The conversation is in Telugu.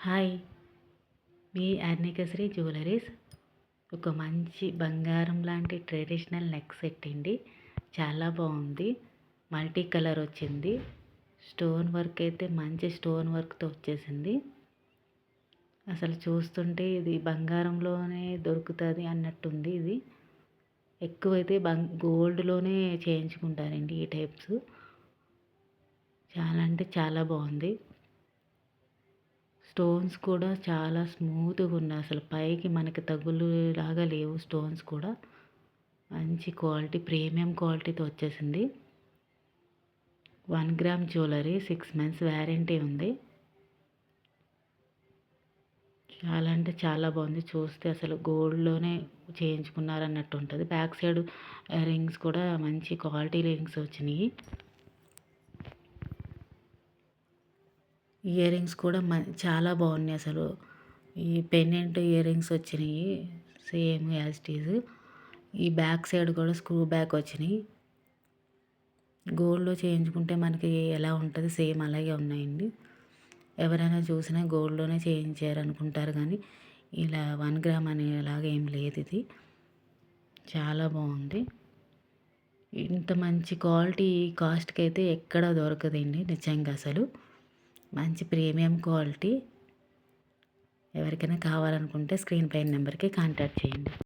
హాయ్! మీ అర్నికశ్రీ జ్యువెలరీస్. ఒక మంచి బంగారం లాంటి ట్రెడిషనల్ నెక్ సెట్ అండి. చాలా బాగుంది. మల్టీ కలర్ వచ్చింది. స్టోన్ వర్క్ అయితే మంచి స్టోన్ వర్క్తో వచ్చేసింది. అసలు చూస్తుంటే ఇది బంగారంలోనే దొరుకుతుంది అన్నట్టుంది. ఇది ఎక్కువైతే గోల్డ్లోనే చేయించుకుంటారండి ఈ టైప్స్. చాలా అంటే చాలా బాగుంది. స్టోన్స్ కూడా చాలా స్మూత్గా ఉన్నాయి. అసలు పైకి మనకి తగులులాగా లేవు. స్టోన్స్ కూడా మంచి క్వాలిటీ, ప్రీమియం క్వాలిటీతో వచ్చేసింది. 1 గ్రామ్ జ్యువెలరీ, 6 months వ్యారంటీ ఉంది. చాలా అంటే చాలా బాగుంది. చూస్తే అసలు గోల్డ్లోనే చేయించుకున్నారన్నట్టు ఉంటుంది. బ్యాక్ సైడ్ రింగ్స్ కూడా మంచి క్వాలిటీ రింగ్స్ వచ్చినాయి. ఇయర్ రింగ్స్ కూడా చాలా బాగున్నాయి. అసలు ఈ పెండెంట్ ఇయర్ రింగ్స్ వచ్చినాయి సేమ్ యాజ్ ఇట్ ఈజ్. ఈ బ్యాక్ సైడ్ కూడా స్క్రూ బ్యాక్ వచ్చినాయి. గోల్డ్లో చేయించుకుంటే మనకి ఎలా ఉంటుంది సేమ్ అలాగే ఉన్నాయండి. ఎవరైనా చూసినా గోల్డ్లోనే చేయించారు అనుకుంటారు, కానీ ఇలా 1 గ్రామ్ అనేలాగా ఏం లేదు. ఇది చాలా బాగుంది. ఇంత మంచి క్వాలిటీ కాస్ట్కి అయితే ఎక్కడ దొరకదండి నిజంగా. అసలు మంచి ప్రీమియం క్వాలిటీ. ఎవరికైనా కావాలనుకుంటే స్క్రీన్ పైన నెంబర్కి కాంటాక్ట్ చేయండి.